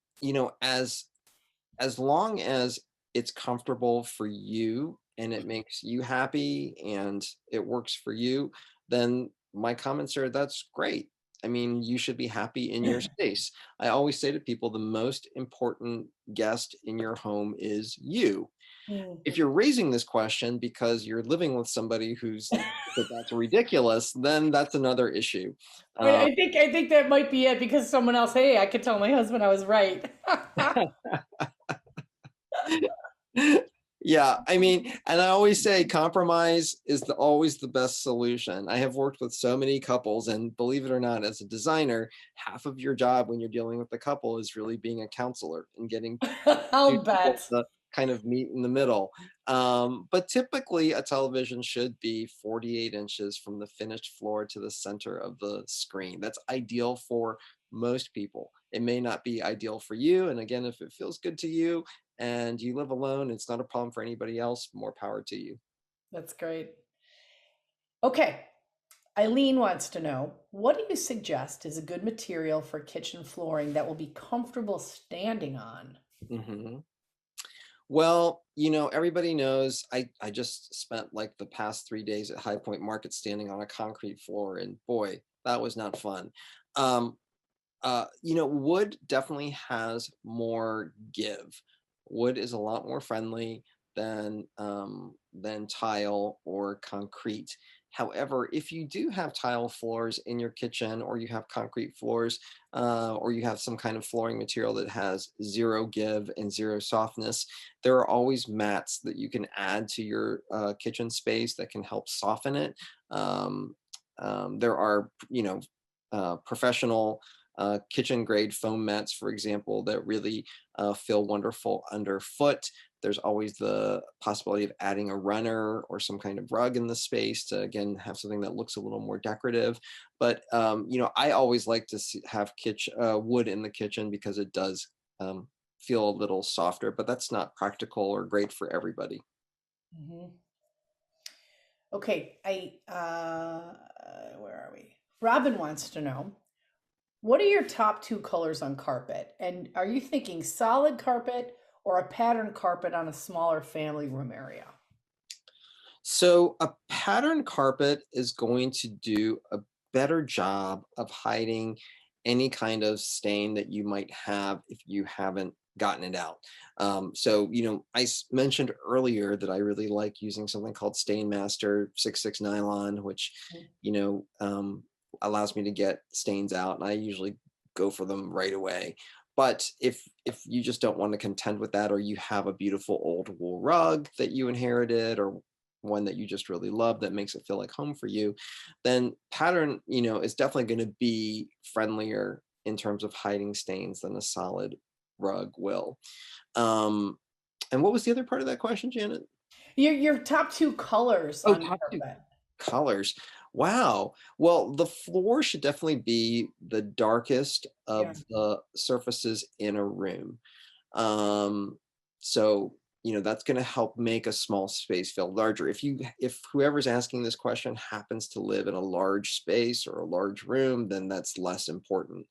as long as it's comfortable for you and it makes you happy and it works for you, then my comments are that's great. I mean, you should be happy in your space. I always say to people the most important guest in your home is you. Mm. If you're raising this question because you're living with somebody who's that that's ridiculous, then that's another issue. Uh, I think that might be it because someone else, hey, I could tell my husband I was right. Yeah, I mean, and I always say compromise is always the best solution. I have worked with so many couples, and believe it or not, as a designer, half of your job when you're dealing with the couple is really being a counselor and getting two I'll people bet. to kind of meet in the middle. But typically, a television should be 48 inches from the finished floor to the center of the screen. That's ideal for most people. It may not be ideal for you. And again, if it feels good to you and you live alone, it's not a problem for anybody else. More power to you. That's great. Okay. Eileen wants to know, what do you suggest is a good material for kitchen flooring that will be comfortable standing on? Mhm. Well, everybody knows I just spent like the past 3 days at High Point Market standing on a concrete floor, and boy, that was not fun. Um, wood definitely has more give. Wood is a lot more friendly than tile or concrete. However, if you do have tile floors in your kitchen, or you have concrete floors, or you have some kind of flooring material that has zero give and zero softness, there are always mats that you can add to your kitchen space that can help soften it. Um, there are, professional kitchen grade foam mats, for example, that really feel wonderful underfoot. There's always the possibility of adding a runner or some kind of rug in the space to, again, have something that looks a little more decorative. But, I always like to have wood in the kitchen because it does feel a little softer, but that's not practical or great for everybody. Mhm. Okay, where are we? Robin wants to know, what are your top two colors on carpet? And are you thinking solid carpet or a patterned carpet on a smaller family room area? So a pattern carpet is going to do a better job of hiding any kind of stain that you might have if you haven't gotten it out. So, mentioned earlier that I really like using something called Stain Master 66 nylon, which, you know, um, allows me to get stains out. And I usually go for them right away. But if you just don't want to contend with that, or you have a beautiful old wool rug that you inherited, or one that you just really love that makes it feel like home for you, then pattern, is definitely going to be friendlier in terms of hiding stains than a solid rug will. Um, and what was the other part of that question, Janet? Your top two colors Oh, on top two carpet. colors. Wow. Well, the floor should definitely be the darkest Yeah. of the surfaces in a room. Um, so that's going to help make a small space feel larger. If whoever's asking this question happens to live in a large space or a large room, then that's less important.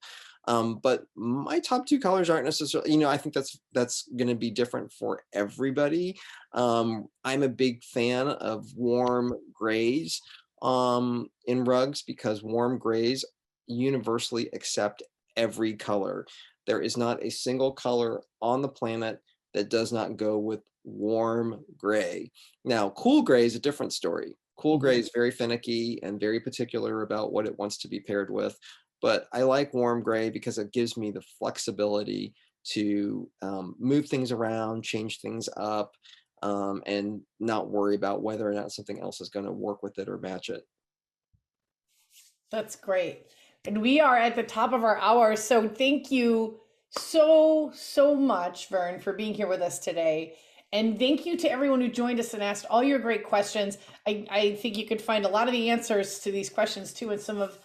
But my top two colors aren't necessarily, I think that's going to be different for everybody. I'm a big fan of warm grays in rugs because warm grays universally accept every color. There is not a single color on the planet that does not go with warm gray. Now, cool gray is a different story. Cool gray Mhm. is very finicky and very particular about what it wants to be paired with. But I like warm gray because it gives me the flexibility to move things around, change things up, and not worry about whether or not something else is going to work with it or match it. That's great. And we are at the top of our hour. So thank you so much, Vern, for being here with us today. And thank you to everyone who joined us and asked all your great questions. I think you could find a lot of the answers to these questions too in some of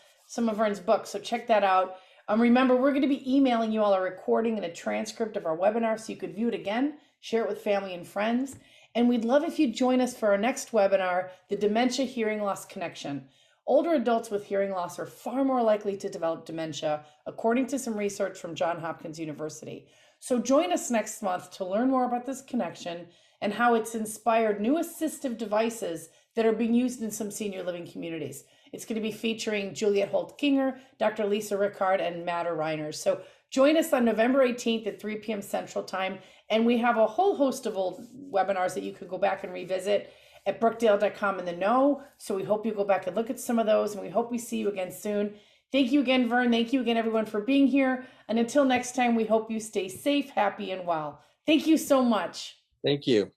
Vern's books. So check that out. Remember, we're going to be emailing you all a recording and a transcript of our webinar so you could view it again, share it with family and friends. And we'd love if you join us for our next webinar, the Dementia Hearing Loss Connection. Older adults with hearing loss are far more likely to develop dementia, according to some research from Johns Hopkins University. So join us next month to learn more about this connection and how it's inspired new assistive devices that are being used in some senior living communities. It's going to be featuring Juliet Holt-Kinger, Dr. Lisa Rickard, and Matter Reiners. So join us on November 18th at 3 p.m. Central Time. And we have a whole host of old webinars that you could go back and revisit at brookdale.com in the know. So we hope you go back and look at some of those, and we hope we see you again soon. Thank you again, Vern. Thank you again, everyone, for being here. And until next time, we hope you stay safe, happy, and well. Thank you so much. Thank you.